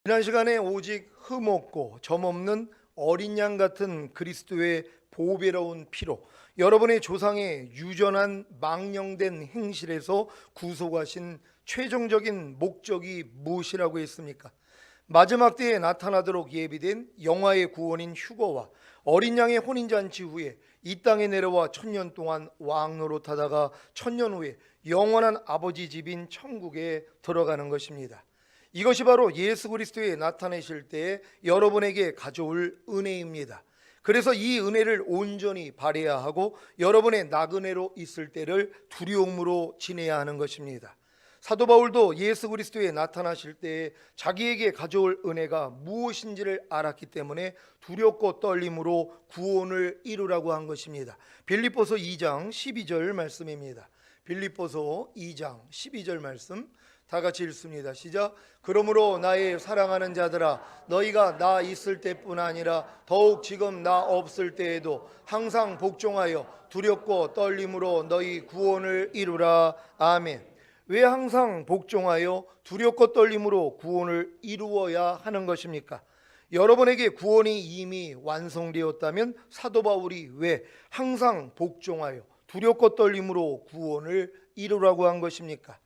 지난 시간에 오직 흠 없고 점 없는 어린 양 같은 그리스도의 보배로운 피로 여러분의 조상의 유전한 망령된 행실에서 구속하신 최종적인 목적이 무엇이라고 했습니까? 마지막 때에 나타나도록 예비된 영화의 구원인 휴거와 어린 양의 혼인잔치 후에 이 땅에 내려와 1000년 동안 왕노릇하다가 1000년 후에 영원한 아버지 집인 천국에 들어가는 것입니다. 이것이 바로 예수 그리스도에 나타내실 때에 여러분에게 가져올 은혜입니다. 그래서 이 은혜를 온전히 발휘해야 하고 여러분의 나그네로 있을 때를 두려움으로 지내야 하는 것입니다. 사도 바울도 예수 그리스도에 나타나실 때에 자기에게 가져올 은혜가 무엇인지를 알았기 때문에 두렵고 떨림으로 구원을 이루라고 한 것입니다. 빌립보서 2장 12절 말씀입니다. 빌립보서 2장 12절 말씀 다 같이 읽습니다. 시작. 그러므로 나의 사랑하는 자들아, 너희가 나 있을 때뿐 아니라 더욱 지금 나 없을 때에도 항상 복종하여 두렵고 떨림으로 너희 구원을 이루라. 아멘. 왜 항상 복종하여 두렵고 떨림으로 구원을 이루어야 하는 것입니까? 여러분에게 구원이 이미 완성되었다면 사도 바울이 왜 항상 복종하여 두렵고 떨림으로 구원을 이루라고 한 것입니까?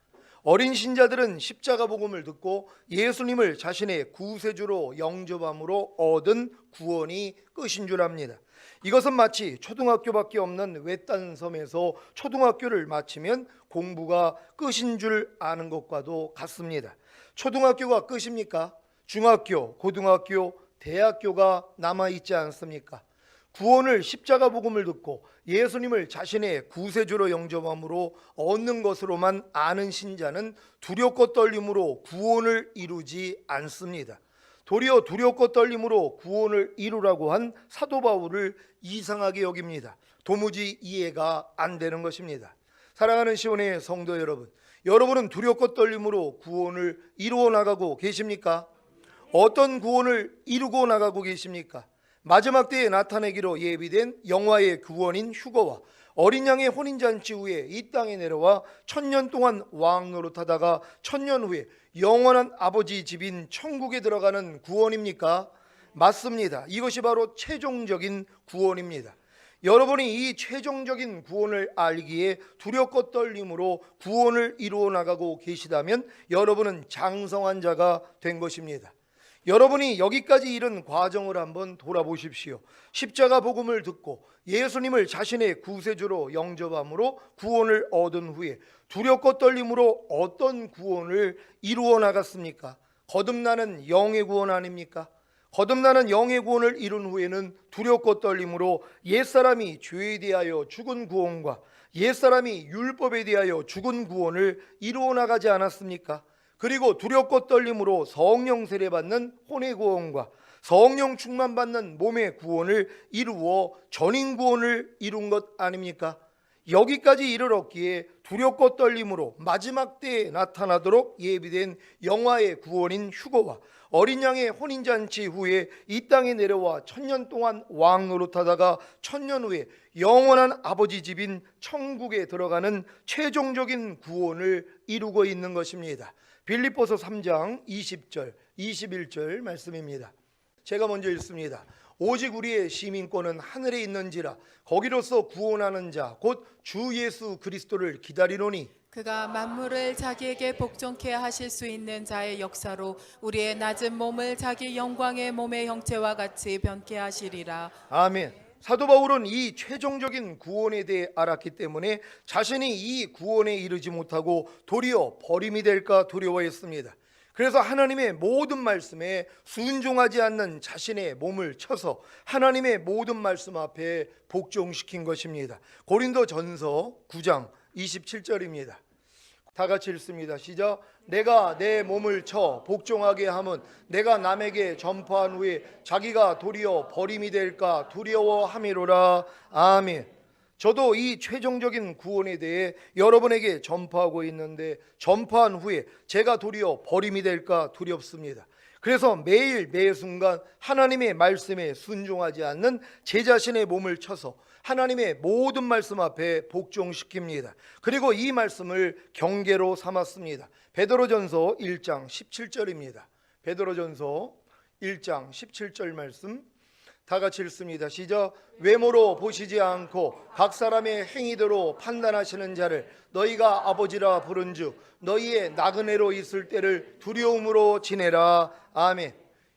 어린 신자들은 십자가 복음을 듣고 예수님을 자신의 구세주로 영접함으로 얻은 구원이 끝인 줄 압니다. 이것은 마치 초등학교밖에 없는 외딴 섬에서 초등학교를 마치면 공부가 끝인 줄 아는 것과도 같습니다. 초등학교가 끝입니까? 중학교, 고등학교, 대학교가 남아있지 않습니까? 구원을 십자가 복음을 듣고 예수님을 자신의 구세주로 영접함으로 얻는 것으로만 아는 신자는 두렵고 떨림으로 구원을 이루지 않습니다. 도리어 두렵고 떨림으로 구원을 이루라고 한 사도 바울을 이상하게 여깁니다. 도무지 이해가 안 되는 것입니다. 사랑하는 시온의 성도 여러분, 여러분은 두렵고 떨림으로 구원을 이루어 나가고 계십니까? 어떤 구원을 이루고 나가고 계십니까? 마지막 때에 나타내기로 예비된 영화의 구원인 휴거와 어린 양의 혼인잔치 후에 이 땅에 내려와 1000년 동안 왕노릇하다가 1000년 후에 영원한 아버지 집인 천국에 들어가는 구원입니까? 맞습니다. 이것이 바로 최종적인 구원입니다. 여러분이 이 최종적인 구원을 알기에 두렵고 떨림으로 구원을 이루어 나가고 계시다면 여러분은 장성한 자가 된 것입니다. 여러분이 여기까지 이른 과정을 한번 돌아보십시오. 십자가 복음을 듣고 예수님을 자신의 구세주로 영접함으로 구원을 얻은 후에 두렵고 떨림으로 어떤 구원을 이루어 나갔습니까? 거듭나는 영의 구원 아닙니까? 거듭나는 영의 구원을 이룬 후에는 두렵고 떨림으로 옛사람이 죄에 대하여 죽은 구원과 옛사람이 율법에 대하여 죽은 구원을 이루어 나가지 않았습니까? 그리고 두렵고 떨림으로 성령 세례받는 혼의 구원과 성령 충만받는 몸의 구원을 이루어 전인 구원을 이룬 것 아닙니까? 여기까지 이르렀기에 두렵고 떨림으로 마지막 때에 나타나도록 예비된 영화의 구원인 휴거와 어린 양의 혼인잔치 후에 이 땅에 내려와 1000년 동안 왕노릇하다가 1000년 후에 영원한 아버지 집인 천국에 들어가는 최종적인 구원을 이루고 있는 것입니다. 빌립보서 3장 20절 21절 말씀입니다. 제가 먼저 읽습니다. 오직 우리의 시민권은 하늘에 있는지라 거기로서 구원하는 자 곧 주 예수 그리스도를 기다리노니 그가 만물을 자기에게 복종케 하실 수 있는 자의 역사로 우리의 낮은 몸을 자기 영광의 몸의 형체와 같이 변케 하시리라. 아멘. 사도 바울은 이 최종적인 구원에 대해 알았기 때문에 자신이 이 구원에 이르지 못하고 도리어 버림이 될까 두려워했습니다. 그래서 하나님의 모든 말씀에 순종하지 않는 자신의 몸을 쳐서 하나님의 모든 말씀 앞에 복종시킨 것입니다. 고린도전서 9장 27절입니다. 다 같이 읽습니다. 시작. 내가 내 몸을 쳐 복종하게 함은 내가 남에게 전파한 후에 자기가 도리어 버림이 될까 두려워함이로라. 아멘. 저도 이 최종적인 구원에 대해 여러분에게 전파하고 있는데 전파한 후에 제가 도리어 버림이 될까 두렵습니다. 그래서 매일 매 순간 하나님의 말씀에 순종하지 않는 제 자신의 몸을 쳐서 하나님의 모든 말씀 앞에 복종시킵니다. 그리고 이 말씀을 경계로 삼았습니다. 베드로전서 1장 17절입니다. 베드로전서 1장 17절 말씀 다 같이 읽습니다. 시작. 외모로 보시지 않고 각 사람의 행위대로 판단하시는 자를 너희가 아버지라 부른즉 너희의 나그네로 있을 때를 두려움으로 지내라. 아멘.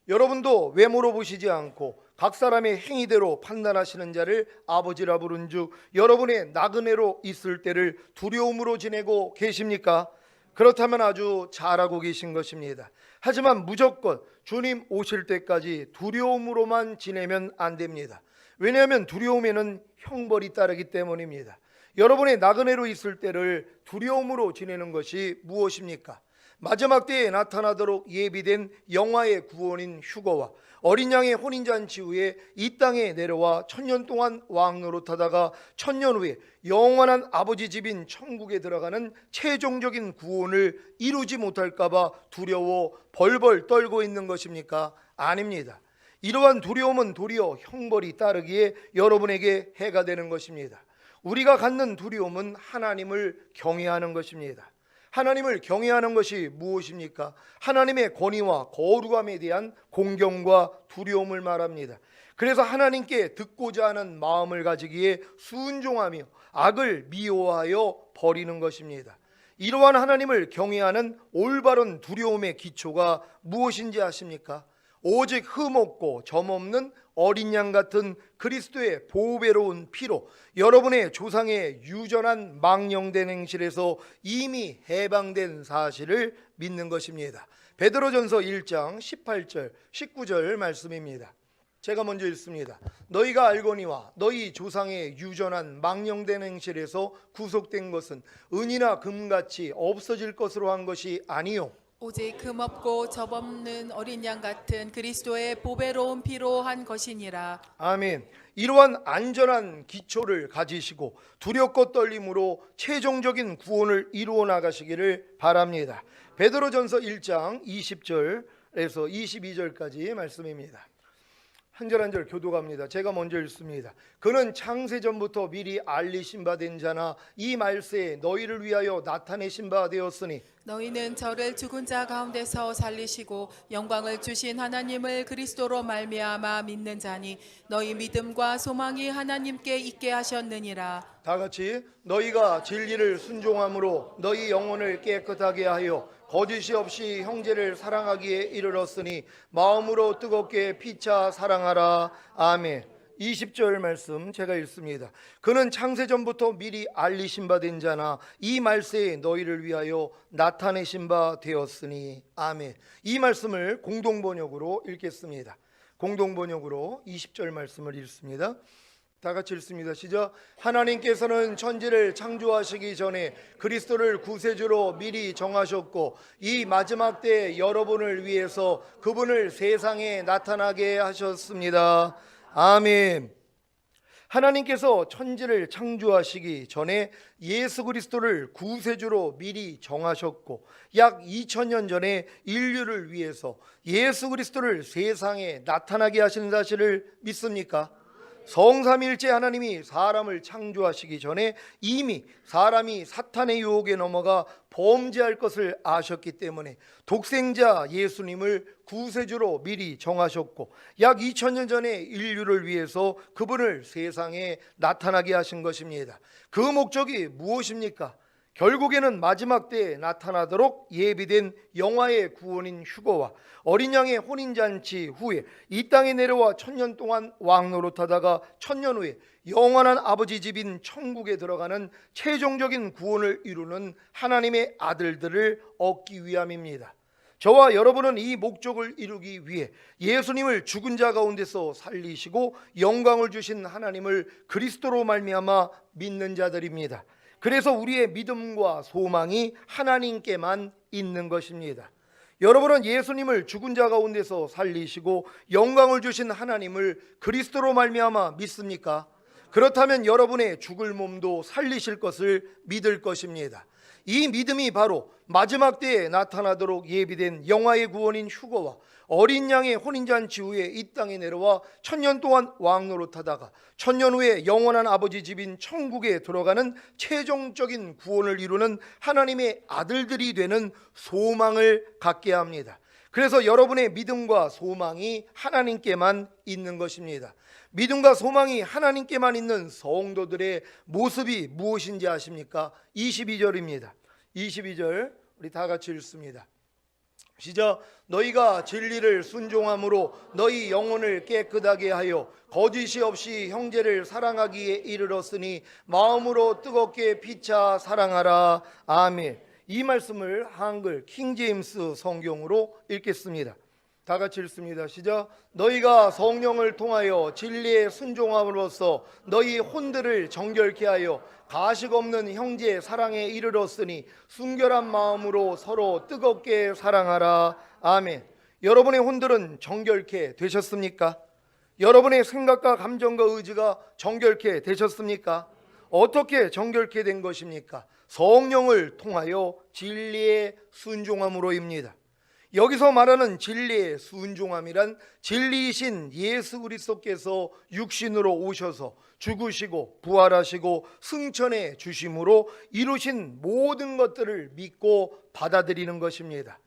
여러분도 외모로 보시지 않고 각 사람의 행위대로 판단하시는 자를 아버지라 부른즉 여러분의 나그네로 있을 때를 두려움으로 지내고 계십니까? 그렇다면 아주 잘하고 계신 것입니다. 하지만 무조건 주님 오실 때까지 두려움으로만 지내면 안 됩니다. 왜냐하면 두려움에는 형벌이 따르기 때문입니다. 여러분의 나그네로 있을 때를 두려움으로 지내는 것이 무엇입니까? 마지막 때에 나타나도록 예비된 영화의 구원인 휴거와 어린 양의 혼인잔치 후에 이 땅에 내려와 1000년 동안 왕노릇하다가 1000년 후에 영원한 아버지 집인 천국에 들어가는 최종적인 구원을 이루지 못할까 봐 두려워 벌벌 떨고 있는 것입니까? 아닙니다. 이러한 두려움은 도리어 형벌이 따르기에 여러분에게 해가 되는 것입니다. 우리가 갖는 두려움은 하나님을 경외하는 것입니다. 하나님을 경외하는 것이 무엇입니까? 하나님의 권위와 거룩함에 대한 공경과 두려움을 말합니다. 그래서 하나님께 듣고자 하는 마음을 가지기에 순종하며 악을 미워하여 버리는 것입니다. 이러한 하나님을 경외하는 올바른 두려움의 기초가 무엇인지 아십니까? 오직 흠없고 점없는 어린 양 같은 그리스도의 보배로운 피로 여러분의 조상의 유전한 망령된 행실에서 이미 해방된 사실을 믿는 것입니다. 베드로전서 1장 18절 19절 말씀입니다. 제가 먼저 읽습니다. 너희가 알거니와 너희 조상의 유전한 망령된 행실에서 구속된 것은 은이나 금같이 없어질 것으로 한 것이 아니요 오직 흠없고 접없는 어린 양 같은 그리스도의 보배로운 피로 한 것이니라. 아멘. 이러한 안전한 기초를 가지시고 두렵고 떨림으로 최종적인 구원을 이루어 나가시기를 바랍니다. 베드로전서 1장 20절에서 22절까지 말씀입니다. 한 절 한 절 교독합니다. 제가 먼저 읽습니다. 그는 창세전부터 미리 알리신 바 된 자나 이 말세에 너희를 위하여 나타내신 바 되었으니 너희는 저를 죽은 자 가운데서 살리시고 영광을 주신 하나님을 그리스도로 말미암아 믿는 자니 너희 믿음과 소망이 하나님께 있게 하셨느니라. 다 같이 너희가 진리를 순종함으로 너희 영혼을 깨끗하게 하여 거짓이 없이 형제를 사랑하기에 이르렀으니 마음으로 뜨겁게 피차 사랑하라. 아멘. 20절 말씀 제가 읽습니다. 그는 창세전부터 미리 알리신 바 된 자나 이 말세에 너희를 위하여 나타내신 바 되었으니. 아멘. 이 말씀을 공동번역으로 읽겠습니다. 공동번역으로 20절 말씀을 읽습니다. 다 같이 읽습니다. 시작. 하나님께서는 천지를 창조하시기 전에 그리스도를 구세주로 미리 정하셨고 이 마지막 때 여러분을 위해서 그분을 세상에 나타나게 하셨습니다. 아멘. 하나님께서 천지를 창조하시기 전에 예수 그리스도를 구세주로 미리 정하셨고 약 2000년 전에 인류를 위해서 예수 그리스도를 세상에 나타나게 하신 사실을 믿습니까? 성삼위일체 하나님이 사람을 창조하시기 전에 이미 사람이 사탄의 유혹에 넘어가 범죄할 것을 아셨기 때문에 독생자 예수님을 구세주로 미리 정하셨고 약 2000년 전에 인류를 위해서 그분을 세상에 나타나게 하신 것입니다. 그 목적이 무엇입니까? 결국에는 마지막 때에 나타나도록 예비된 영화의 구원인 휴거와 어린 양의 혼인잔치 후에 이 땅에 내려와 1000년 동안 왕노릇하다가 1000년 후에 영원한 아버지 집인 천국에 들어가는 최종적인 구원을 이루는 하나님의 아들들을 얻기 위함입니다. 저와 여러분은 이 목적을 이루기 위해 예수님을 죽은 자 가운데서 살리시고 영광을 주신 하나님을 그리스도로 말미암아 믿는 자들입니다. 그래서 우리의 믿음과 소망이 하나님께만 있는 것입니다. 여러분은 예수님을 죽은 자 가운데서 살리시고 영광을 주신 하나님을 그리스도로 말미암아 믿습니까? 그렇다면 여러분의 죽을 몸도 살리실 것을 믿을 것입니다. 이 믿음이 바로 마지막 때에 나타나도록 예비된 영화의 구원인 휴거와 어린 양의 혼인잔치 후에 이 땅에 내려와 1000년 동안 왕노릇하다가 1000년 후에 영원한 아버지 집인 천국에 들어가는 최종적인 구원을 이루는 하나님의 아들들이 되는 소망을 갖게 합니다. 그래서 여러분의 믿음과 소망이 하나님께만 있는 것입니다. 믿음과 소망이 하나님께만 있는 성도들의 모습이 무엇인지 아십니까? 22절입니다. 22절 우리 다 같이 읽습니다. 시작. 너희가 진리를 순종함으로 너희 영혼을 깨끗하게 하여 거짓이 없이 형제를 사랑하기에 이르렀으니 마음으로 뜨겁게 피차 사랑하라. 아멘. 이 말씀을 한글 킹제임스 성경으로 읽겠습니다. 다 같이 읽습니다. 시작. 너희가 성령을 통하여 진리에 순종함으로써 너희 혼들을 정결케 하여 가식 없는 형제 사랑에 이르렀으니 순결한 마음으로 서로 뜨겁게 사랑하라. 아멘. 여러분의 혼들은 정결케 되셨습니까? 여러분의 생각과 감정과 의지가 정결케 되셨습니까? 어떻게 정결케 된 것입니까? 성령을 통하여 진리에 순종함으로입니다. 여기서 말하는 진리의 순종함이란 진리이신 예수 그리스도께서 육신으로 오셔서 죽으시고 부활하시고 승천해 주심으로 이루신 모든 것들을 믿고 받아들이는 것입니다.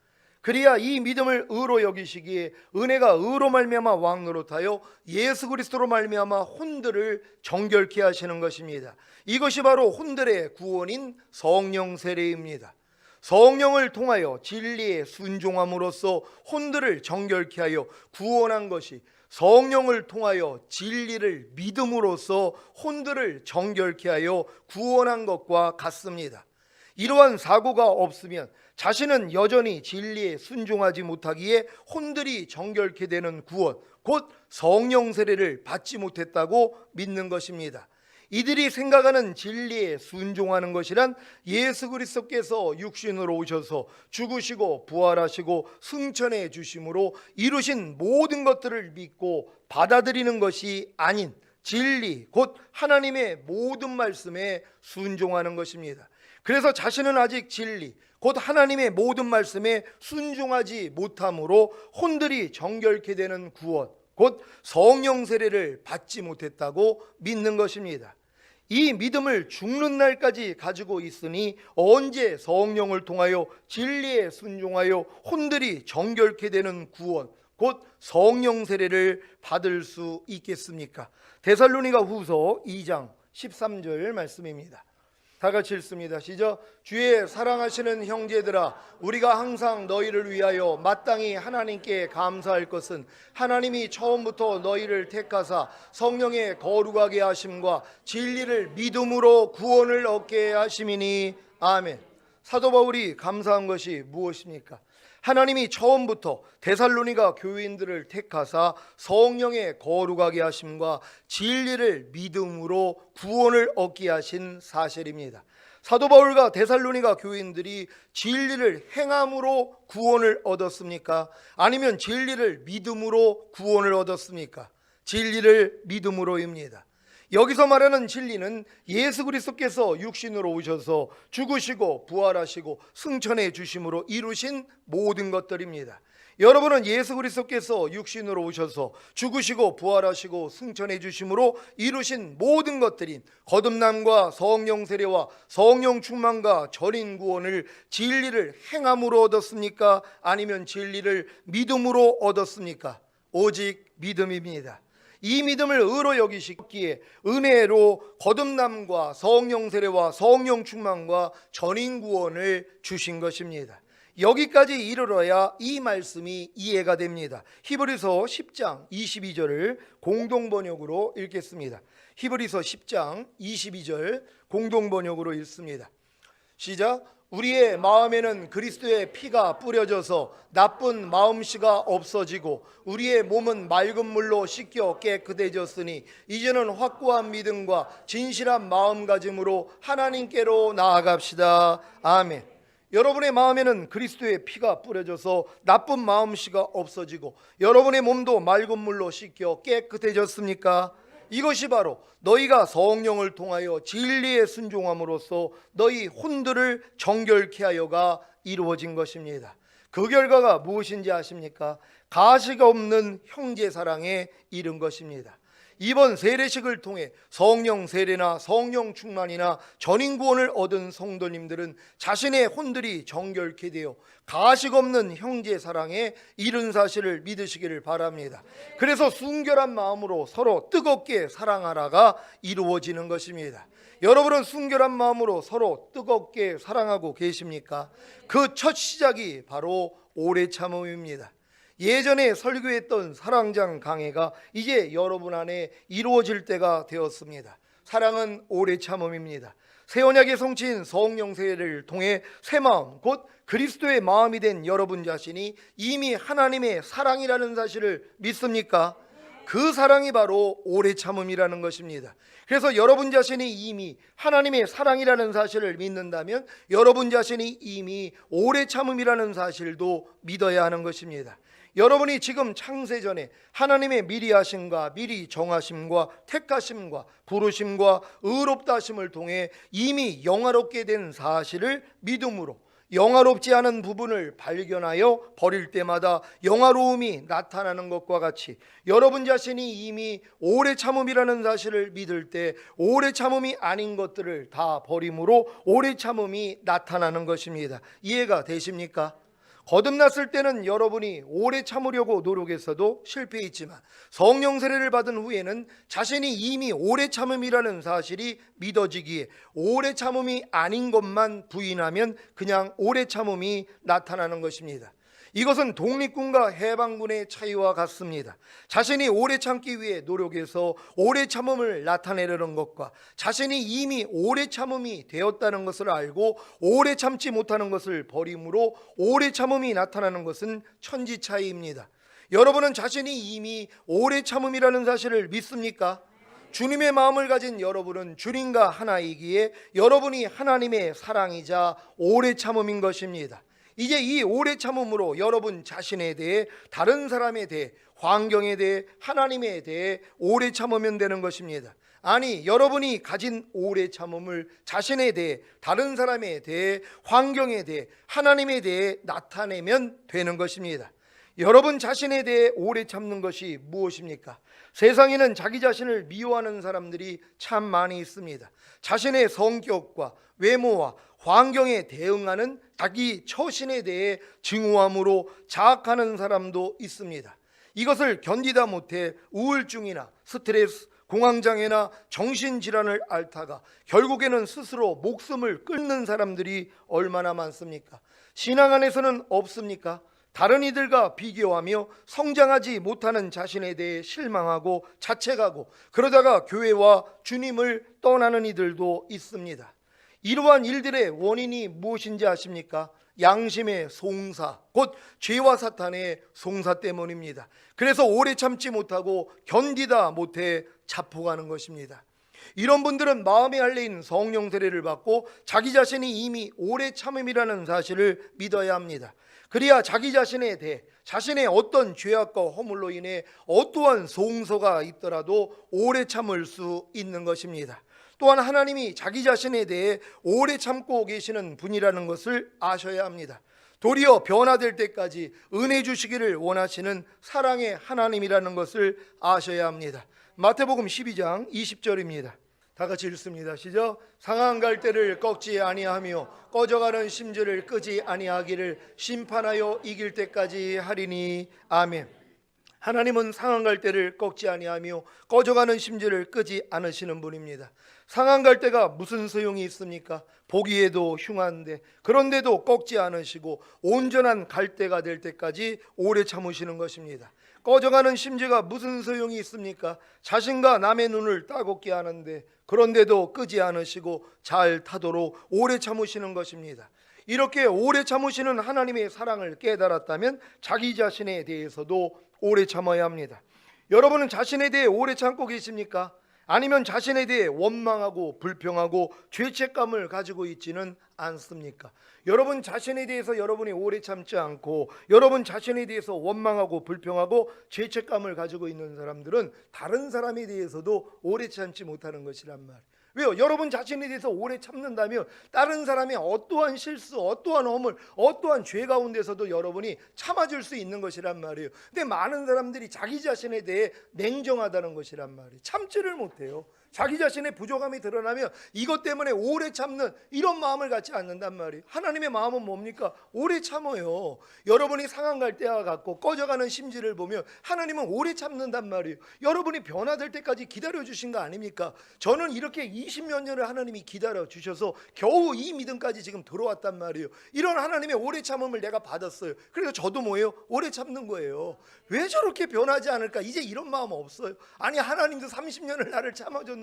그래야 이 믿음을 의로 여기시기에 은혜가 의로 말미암아 왕노릇하여 예수 그리스도로 말미암아 혼들을 정결케 하시는 것입니다. 이것이 바로 혼들의 구원인 성령 세례입니다. 성령을 통하여 진리에 순종함으로써 혼들을 정결케 하여 구원한 것이 성령을 통하여 진리를 믿음으로써 혼들을 정결케 하여 구원한 것과 같습니다. 이러한 사고가 없으면 자신은 여전히 진리에 순종하지 못하기에 혼들이 정결케 되는 구원, 곧 성령 세례를 받지 못했다고 믿는 것입니다. 이들이 생각하는 진리에 순종하는 것이란 예수 그리스도께서 육신으로 오셔서 죽으시고 부활하시고 승천해 주심으로 이루신 모든 것들을 믿고 받아들이는 것이 아닌 진리, 곧 하나님의 모든 말씀에 순종하는 것입니다. 그래서 자신은 아직 진리, 곧 하나님의 모든 말씀에 순종하지 못함으로 혼들이 정결케 되는 구원, 곧 성령 세례를 받지 못했다고 믿는 것입니다. 이 믿음을 죽는 날까지 가지고 있으니 언제 성령을 통하여 진리에 순종하여 혼들이 정결케 되는 구원, 곧 성령 세례를 받을 수 있겠습니까? 데살로니가 후서 2장 13절 말씀입니다. 다 같이 읽습니다. 시작. 주의 사랑하시는 형제들아, 우리가 항상 너희를 위하여 마땅히 하나님께 감사할 것은 하나님이 처음부터 너희를 택하사 성령의 거룩하게 하심과 진리를 믿음으로 구원을 얻게 하심이니. 아멘. 사도 바울이 감사한 것이 무엇입니까? 하나님이 처음부터 데살로니가 교인들을 택하사 성령의 거룩하게 하심과 진리를 믿음으로 구원을 얻게 하신 사실입니다. 사도 바울과 데살로니가 교인들이 진리를 행함으로 구원을 얻었습니까? 아니면 진리를 믿음으로 구원을 얻었습니까? 진리를 믿음으로입니다. 여기서 말하는 진리는 예수 그리스도께서 육신으로 오셔서 죽으시고 부활하시고 승천해 주심으로 이루신 모든 것들입니다. 여러분은 예수 그리스도께서 육신으로 오셔서 죽으시고 부활하시고 승천해 주심으로 이루신 모든 것들인 거듭남과 성령 세례와 성령 충만과 전인 구원을 진리를 행함으로 얻었습니까? 아니면 진리를 믿음으로 얻었습니까? 오직 믿음입니다. 이 믿음을 의로 여기시기에 은혜로 거듭남과 성령 세례와 성령 충만과 전인 구원을 주신 것입니다. 여기까지 이르러야 이 말씀이 이해가 됩니다. 히브리서 10장 22절을 공동번역으로 읽겠습니다. 히브리서 10장 22절 공동번역으로 읽습니다. 시작. 우리의 마음에는 그리스도의 피가 뿌려져서 나쁜 마음씨가 없어지고 우리의 몸은 맑은 물로 씻겨 깨끗해졌으니 이제는 확고한 믿음과 진실한 마음가짐으로 하나님께로 나아갑시다. 아멘. 여러분의 마음에는 그리스도의 피가 뿌려져서 나쁜 마음씨가 없어지고 여러분의 몸도 맑은 물로 씻겨 깨끗해졌습니까? 이것이 바로 너희가 성령을 통하여 진리에 순종함으로써 너희 혼들을 정결케 하여가 이루어진 것입니다. 그 결과가 무엇인지 아십니까? 가시가 없는 형제 사랑에 이른 것입니다. 이번 세례식을 통해 성령 세례나 성령 충만이나 전인 구원을 얻은 성도님들은 자신의 혼들이 정결케 되어 가식 없는 형제 사랑에 이른 사실을 믿으시기를 바랍니다. 그래서 순결한 마음으로 서로 뜨겁게 사랑하라가 이루어지는 것입니다. 여러분은 순결한 마음으로 서로 뜨겁게 사랑하고 계십니까? 그 첫 시작이 바로 오래 참음입니다. 예전에 설교했던 사랑장 강해가 이제 여러분 안에 이루어질 때가 되었습니다. 사랑은 오래 참음입니다. 새 언약의 성취인 성령 세례를 통해 새 마음, 곧 그리스도의 마음이 된 여러분 자신이 이미 하나님의 사랑이라는 사실을 믿습니까? 그 사랑이 바로 오래 참음이라는 것입니다. 그래서 여러분 자신이 이미 하나님의 사랑이라는 사실을 믿는다면 여러분 자신이 이미 오래 참음이라는 사실도 믿어야 하는 것입니다. 여러분이 지금 창세전에 하나님의 미리 하심과 미리 정하심과 택하심과 부르심과 의롭다 하심을 통해 이미 영화롭게 된 사실을 믿음으로 영화롭지 않은 부분을 발견하여 버릴 때마다 영화로움이 나타나는 것과 같이 여러분 자신이 이미 오래 참음이라는 사실을 믿을 때 오래 참음이 아닌 것들을 다 버림으로 오래 참음이 나타나는 것입니다. 이해가 되십니까? 거듭났을 때는 여러분이 오래 참으려고 노력했어도 실패했지만 성령 세례를 받은 후에는 자신이 이미 오래 참음이라는 사실이 믿어지기에 오래 참음이 아닌 것만 부인하면 그냥 오래 참음이 나타나는 것입니다. 이것은 독립군과 해방군의 차이와 같습니다. 자신이 오래 참기 위해 노력해서 오래 참음을 나타내려는 것과 자신이 이미 오래 참음이 되었다는 것을 알고 오래 참지 못하는 것을 버림으로 오래 참음이 나타나는 것은 천지 차이입니다. 여러분은 자신이 이미 오래 참음이라는 사실을 믿습니까? 주님의 마음을 가진 여러분은 주님과 하나이기에 여러분이 하나님의 사랑이자 오래 참음인 것입니다. 이제 이 오래 참음으로 여러분 자신에 대해 다른 사람에 대해 환경에 대해 하나님에 대해 오래 참으면 되는 것입니다. 아니 여러분이 가진 오래 참음을 자신에 대해 다른 사람에 대해 환경에 대해 하나님에 대해 나타내면 되는 것입니다. 여러분 자신에 대해 오래 참는 것이 무엇입니까? 세상에는 자기 자신을 미워하는 사람들이 참 많이 있습니다. 자신의 성격과 외모와 환경에 대응하는 자기 처신에 대해 증오함으로 자학하는 사람도 있습니다. 이것을 견디다 못해 우울증이나 스트레스, 공황장애나 정신질환을 앓다가 결국에는 스스로 목숨을 끊는 사람들이 얼마나 많습니까? 신앙 안에서는 없습니까? 다른 이들과 비교하며 성장하지 못하는 자신에 대해 실망하고 자책하고 그러다가 교회와 주님을 떠나는 이들도 있습니다. 이러한 일들의 원인이 무엇인지 아십니까? 양심의 송사, 곧 죄와 사탄의 송사 때문입니다. 그래서 오래 참지 못하고 견디다 못해 자포가는 것입니다. 이런 분들은 마음에 알린 성령 세례를 받고 자기 자신이 이미 오래 참음이라는 사실을 믿어야 합니다. 그래야 자기 자신에 대해 자신의 어떤 죄악과 허물로 인해 어떠한 송서가 있더라도 오래 참을 수 있는 것입니다. 또한 하나님이 자기 자신에 대해 오래 참고 계시는 분이라는 것을 아셔야 합니다. 도리어 변화될 때까지 은혜 주시기를 원하시는 사랑의 하나님이라는 것을 아셔야 합니다. 마태복음 12장 20절입니다. 다 같이 읽습니다. 시작. 상한 갈대를 꺾지 아니하며 꺼져가는 심지를 끄지 아니하기를 심판하여 이길 때까지 하리니. 아멘. 하나님은 상한 갈대를 꺾지 아니하며 꺼져가는 심지를 끄지 않으시는 분입니다. 상한 갈대가 무슨 소용이 있습니까? 보기에도 흉한데 그런데도 꺾지 않으시고 온전한 갈대가 될 때까지 오래 참으시는 것입니다. 꺼져가는 심지가 무슨 소용이 있습니까? 자신과 남의 눈을 따갑게 하는데 그런데도 끄지 않으시고 잘 타도록 오래 참으시는 것입니다. 이렇게 오래 참으시는 하나님의 사랑을 깨달았다면 자기 자신에 대해서도 오래 참아야 합니다. 여러분은 자신에 대해 오래 참고 계십니까? 아니면 자신에 대해 원망하고 불평하고 죄책감을 가지고 있지는 않습니까? 여러분 자신에 대해서 여러분이 오래 참지 않고 여러분 자신에 대해서 원망하고 불평하고 죄책감을 가지고 있는 사람들은 다른 사람에 대해서도 오래 참지 못하는 것이란 말. 왜요? 여러분 자신에 대해서 오래 참는다면 다른 사람의 어떠한 실수, 어떠한 허물, 어떠한 죄 가운데서도 여러분이 참아줄 수 있는 것이란 말이에요. 근데 많은 사람들이 자기 자신에 대해 냉정하다는 것이란 말이에요. 참지를 못해요. 자기 자신의 부족함이 드러나면 이것 때문에 오래 참는 이런 마음을 갖지 않는단 말이에요. 하나님의 마음은 뭡니까? 오래 참어요. 여러분이 상한 갈 때와 같고 꺼져가는 심지를 보면 하나님은 오래 참는단 말이에요. 여러분이 변화될 때까지 기다려주신 거 아닙니까? 저는 이렇게 20몇 년을 하나님이 기다려주셔서 겨우 이 믿음까지 지금 들어왔단 말이에요. 이런 하나님의 오래 참음을 내가 받았어요. 그래서 저도 뭐예요? 오래 참는 거예요. 왜 저렇게 변하지 않을까? 이제 이런 마음 없어요. 아니 하나님도 30년을 나를 참아줬는데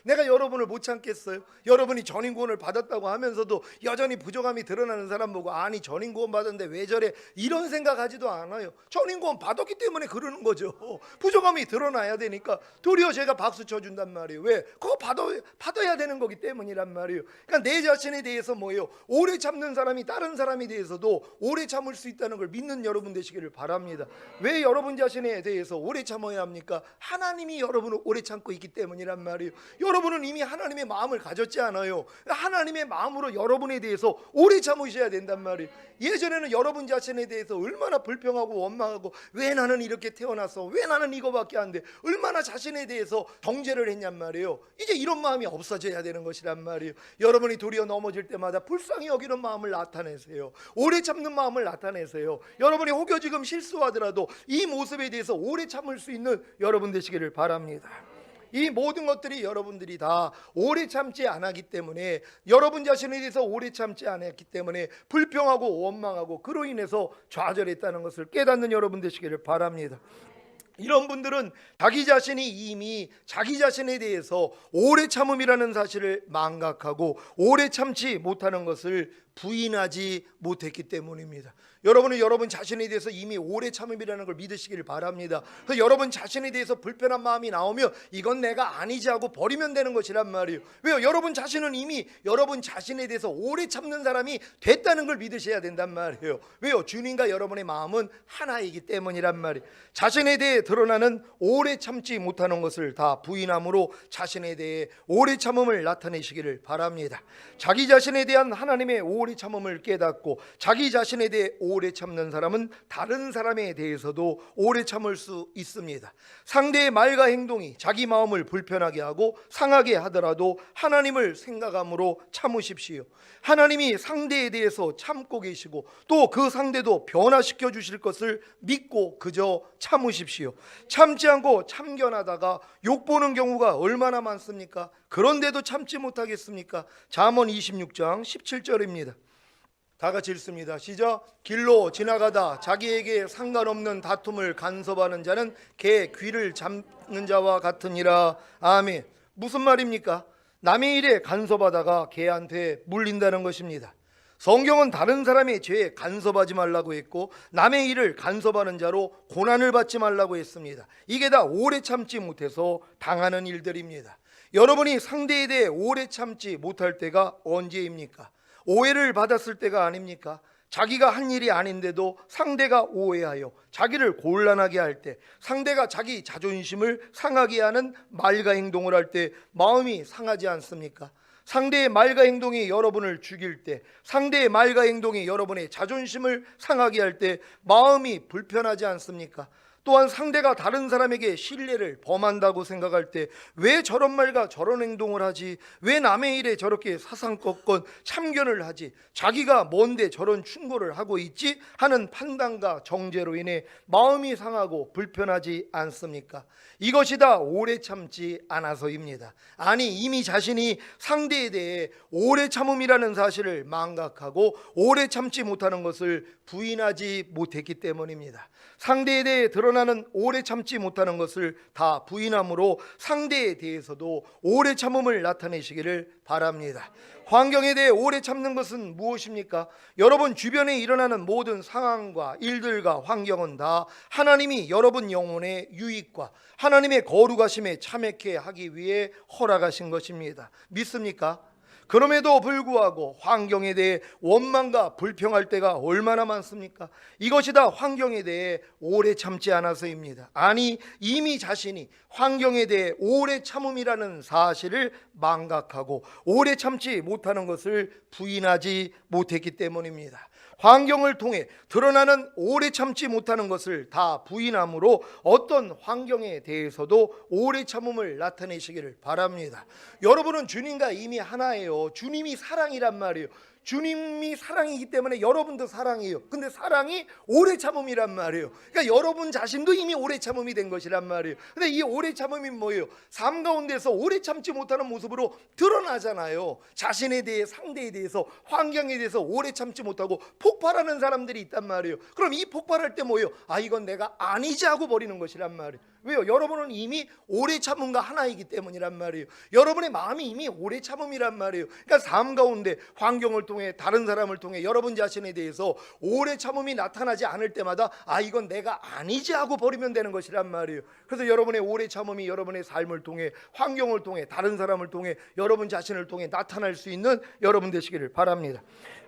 내가 여러분을 못 참겠어요? 여러분이 전인구원을 받았다고 하면서도 여전히 부족함이 드러나는 사람 보고 아니 전인구원 받았는데 왜 저래? 이런 생각하지도 않아요. 전인구원 받았기 때문에 그러는 거죠. 부족함이 드러나야 되니까 도리어 제가 박수 쳐준단 말이에요. 왜? 그거 받아야 되는 거기 때문이란 말이에요. 그러니까 내 자신에 대해서 뭐예요? 오래 참는 사람이 다른 사람에 대해서도 오래 참을 수 있다는 걸 믿는 여러분 되시기를 바랍니다. 왜 여러분 자신에 대해서 오래 참아야 합니까? 하나님이 여러분을 오래 참고 있기 때문이란 말이에요. 여러분은 이미 하나님의 마음을 가졌지 않아요. 하나님의 마음으로 여러분에 대해서 오래 참으셔야 된단 말이에요. 예전에는 여러분 자신에 대해서 얼마나 불평하고 원망하고 왜 나는 이렇게 태어났어? 왜 나는 이거밖에 안 돼? 얼마나 자신에 대해서 정죄를 했냔 말이에요. 이제 이런 마음이 없어져야 되는 것이란 말이에요. 여러분이 도리어 넘어질 때마다 불쌍히 여기는 마음을 나타내세요. 오래 참는 마음을 나타내세요. 여러분이 혹여 지금 실수하더라도 이 모습에 대해서 오래 참을 수 있는 여러분 되시기를 바랍니다. 이 모든 것들이 여러분들이 다 오래 참지 않았기 때문에 여러분 자신에 대해서 오래 참지 않았기 때문에 불평하고 원망하고 그로 인해서 좌절했다는 것을 깨닫는 여러분 되시기를 바랍니다. 이런 분들은 자기 자신이 이미 자기 자신에 대해서 오래 참음이라는 사실을 망각하고 오래 참지 못하는 것을 부인하지 못했기 때문입니다. 여러분은 여러분 자신에 대해서 이미 오래 참음이라는 걸 믿으시기를 바랍니다. 그래서 여러분 자신에 대해서 불편한 마음이 나오면 이건 내가 아니지 하고 버리면 되는 것이란 말이에요. 왜요? 여러분 자신은 이미 여러분 자신에 대해서 오래 참는 사람이 됐다는 걸 믿으셔야 된단 말이에요. 왜요? 주님과 여러분의 마음은 하나이기 때문이란 말이에요. 자신에 대해 드러나는 오래 참지 못하는 것을 다 부인함으로 자신에 대해 오래 참음을 나타내시기를 바랍니다. 자기 자신에 대한 하나님의 오래 참음을 깨닫고 자기 자신에 대해 오래 참는 사람은 다른 사람에 대해서도 오래 참을 수 있습니다. 상대의 말과 행동이 자기 마음을 불편하게 하고 상하게 하더라도 하나님을 생각함으로 참으십시오. 하나님이 상대에 대해서 참고 계시고 또 그 상대도 변화시켜 주실 것을 믿고 그저 참으십시오. 참지 않고 참견하다가 욕보는 경우가 얼마나 많습니까? 그런데도 참지 못하겠습니까? 잠언 26장 17절입니다. 다 같이 읽습니다. 시작. 길로 지나가다 자기에게 상관없는 다툼을 간섭하는 자는 개 귀를 잡는 자와 같으니라. 아멘. 무슨 말입니까? 남의 일에 간섭하다가 개한테 물린다는 것입니다. 성경은 다른 사람의 죄에 간섭하지 말라고 했고 남의 일을 간섭하는 자로 고난을 받지 말라고 했습니다. 이게 다 오래 참지 못해서 당하는 일들입니다. 여러분이 상대에 대해 오래 참지 못할 때가 언제입니까? 오해를 받았을 때가 아닙니까? 자기가 한 일이 아닌데도 상대가 오해하여 자기를 곤란하게 할 때, 상대가 자기 자존심을 상하게 하는 말과 행동을 할 때 마음이 상하지 않습니까? 상대의 말과 행동이 여러분을 죽일 때, 상대의 말과 행동이 여러분의 자존심을 상하게 할 때 마음이 불편하지 않습니까? 또한 상대가 다른 사람에게 신뢰를 범한다고 생각할 때 왜 저런 말과 저런 행동을 하지? 왜 남의 일에 저렇게 사상꺾건 참견을 하지? 자기가 뭔데 저런 충고를 하고 있지? 하는 판단과 정죄로 인해 마음이 상하고 불편하지 않습니까? 이것이 다 오래 참지 않아서입니다. 아니 이미 자신이 상대에 대해 오래 참음이라는 사실을 망각하고 오래 참지 못하는 것을 부인하지 못했기 때문입니다. 상대에 대해 드러나는 오래 참지 못하는 것을 다 부인함으로 상대에 대해서도 오래 참음을 나타내시기를 바랍니다. 환경에 대해 오래 참는 것은 무엇입니까? 여러분 주변에 일어나는 모든 상황과 일들과 환경은 다 하나님이 여러분 영혼의 유익과 하나님의 거룩하심에 참여케 하기 위해 허락하신 것입니다. 믿습니까? 그럼에도 불구하고 환경에 대해 원망과 불평할 때가 얼마나 많습니까? 이것이 다 환경에 대해 오래 참지 않아서입니다. 아니, 이미 자신이 환경에 대해 오래 참음이라는 사실을 망각하고 오래 참지 못하는 것을 부인하지 못했기 때문입니다. 환경을 통해 드러나는 오래 참지 못하는 것을 다 부인함으로 어떤 환경에 대해서도 오래 참음을 나타내시기를 바랍니다. 여러분은 주님과 이미 하나예요. 주님이 사랑이란 말이에요. 주님이 사랑이기 때문에 여러분도 사랑이에요. 근데 사랑이 오래 참음이란 말이에요. 그러니까 여러분 자신도 이미 오래 참음이 된 것이란 말이에요. 근데 이 오래 참음이 뭐예요? 삶 가운데서 오래 참지 못하는 모습으로 드러나잖아요. 자신에 대해, 상대에 대해서, 환경에 대해서 오래 참지 못하고 폭발하는 사람들이 있단 말이에요. 그럼 이 폭발할 때 뭐예요? 아, 이건 내가 아니지 하고 버리는 것이란 말이에요. 왜요? 여러분은 이미 오래 참음과 하나이기 때문이란 말이에요. 여러분의 마음이 이미 오래 참음이란 말이에요. 그러니까 삶 가운데 환경을 통해, 다른 사람을 통해 여러분 자신에 대해서 오래 참음이 나타나지 않을 때마다 아, 이건 내가 아니지 하고 버리면 되는 것이란 말이에요. 그래서 여러분의 오래 참음이 여러분의 삶을 통해, 환경을 통해, 다른 사람을 통해, 여러분 자신을 통해 나타날 수 있는 여러분 되시기를 바랍니다.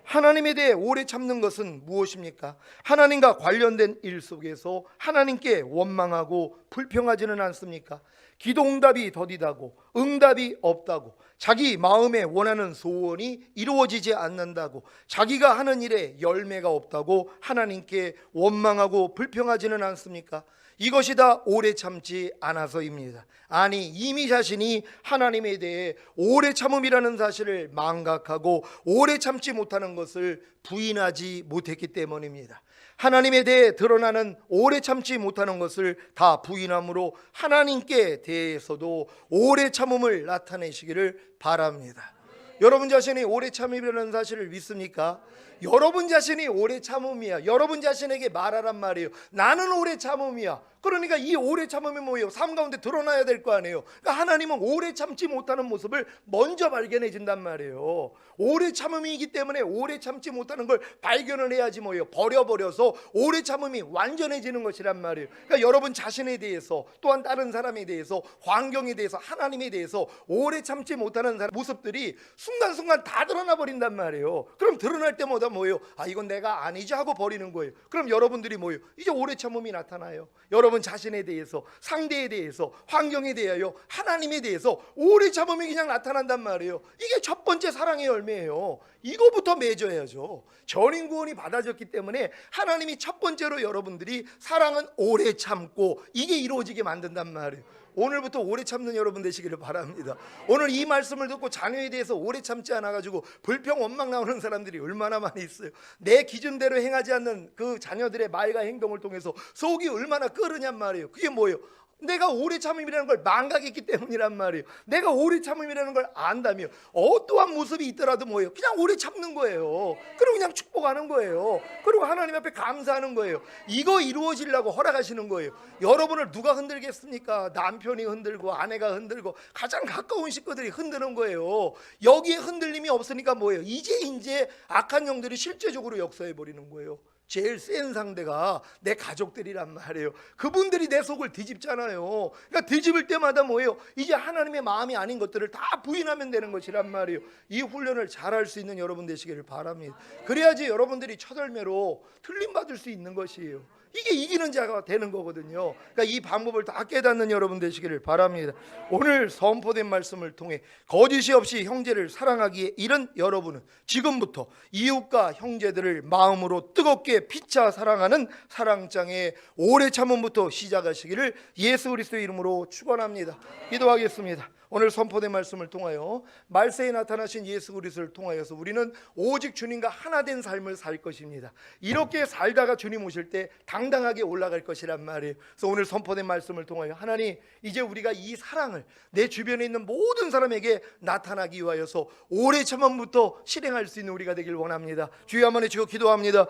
하나님에 대해 오래 참는 것은 무엇입니까? 하나님과 관련된 일 속에서 하나님께 원망하고 불평하지는 않습니까? 기도 응답이 더디다고, 응답이 없다고, 자기 마음에 원하는 소원이 이루어지지 않는다고, 자기가 하는 일에 열매가 없다고 하나님께 원망하고 불평하지는 않습니까? 이것이 다 오래 참지 않아서입니다. 아니, 이미 자신이 하나님에 대해 오래 참음이라는 사실을 망각하고 오래 참지 못하는 것을 부인하지 못했기 때문입니다. 하나님에 대해 드러나는 오래 참지 못하는 것을 다 부인함으로 하나님께 대해서도 오래 참음을 나타내시기를 바랍니다. 여러분 자신이 오래 참음이라는 사실을 믿습니까? 여러분 자신이 오래 참음이야. 여러분 자신에게 말하란 말이에요. 나는 오래 참음이야. 그러니까 이 오래 참음이 뭐예요? 삶 가운데 드러나야 될 거 아니에요. 그러니까 하나님은 오래 참지 못하는 모습을 먼저 발견해 준단 말이에요. 오래 참음이기 때문에 오래 참지 못하는 걸 발견을 해야지 뭐예요? 버려버려서 오래 참음이 완전해지는 것이란 말이에요. 그러니까 여러분 자신에 대해서, 또한 다른 사람에 대해서, 환경에 대해서, 하나님에 대해서 오래 참지 못하는 모습들이 순간순간 다 드러나 버린단 말이에요. 그럼 드러날 때마다 뭐예요? 아, 이건 내가 아니지 하고 버리는 거예요. 그럼 여러분들이 뭐예요? 이제 오래 참음이 나타나요. 여러분 자신에 대해서, 상대에 대해서, 환경에 대하여, 하나님에 대해서 오래 참음이 그냥 나타난단 말이에요. 이게 첫 번째 사랑의 열매예요. 이거부터 맺어야죠. 전인 구원이 받아졌기 때문에 하나님이 첫 번째로 여러분들이 사랑은 오래 참고 이게 이루어지게 만든단 말이에요. 오늘부터 오래 참는 여러분 되시기를 바랍니다. 오늘 이 말씀을 듣고 자녀에 대해서 오래 참지 않아가지고 불평 원망 나오는 사람들이 얼마나 많이 있어요. 내 기준대로 행하지 않는 그 자녀들의 말과 행동을 통해서 속이 얼마나 끓으냔 말이에요. 그게 뭐예요? 내가 오래 참음이라는 걸 망각했기 때문이란 말이에요. 내가 오래 참음이라는 걸 안다면 어떠한 모습이 있더라도 뭐예요? 그냥 오래 참는 거예요. 그리고 그냥 축복하는 거예요. 그리고 하나님 앞에 감사하는 거예요. 이거 이루어지려고 허락하시는 거예요. 여러분을 누가 흔들겠습니까? 남편이 흔들고 아내가 흔들고 가장 가까운 식구들이 흔드는 거예요. 여기에 흔들림이 없으니까 뭐예요? 이제 악한 영들이 실제적으로 역사해 버리는 거예요. 제일 센 상대가 내 가족들이란 말이에요. 그분들이 내 속을 뒤집잖아요. 그러니까 뒤집을 때마다 뭐예요? 이제 하나님의 마음이 아닌 것들을 다 부인하면 되는 것이란 말이에요. 이 훈련을 잘할 수 있는 여러분 되시기를 바랍니다. 그래야지 여러분들이 첫 열매로 틀림받을 수 있는 것이에요. 이게 이기는 자가 되는 거거든요. 그러니까 이 방법을 다 깨닫는 여러분 되시기를 바랍니다. 오늘 선포된 말씀을 통해 거짓이 없이 형제를 사랑하기에 이른 여러분은 지금부터 이웃과 형제들을 마음으로 뜨겁게 피차 사랑하는 사랑장의 오래 참음부터 시작하시기를 예수 그리스도의 이름으로 축원합니다. 기도하겠습니다. 오늘 선포된 말씀을 통하여 말세에 나타나신 예수 그리스도를 통하여서 우리는 오직 주님과 하나 된 삶을 살 것입니다. 이렇게 살다가 주님 오실 때 당당하게 올라갈 것이란 말이에요. 그래서 오늘 선포된 말씀을 통하여 하나님, 이제 우리가 이 사랑을 내 주변에 있는 모든 사람에게 나타나기 위하여서 오래 참음부터 실행할 수 있는 우리가 되길 원합니다. 주여 한번 해주고 기도합니다.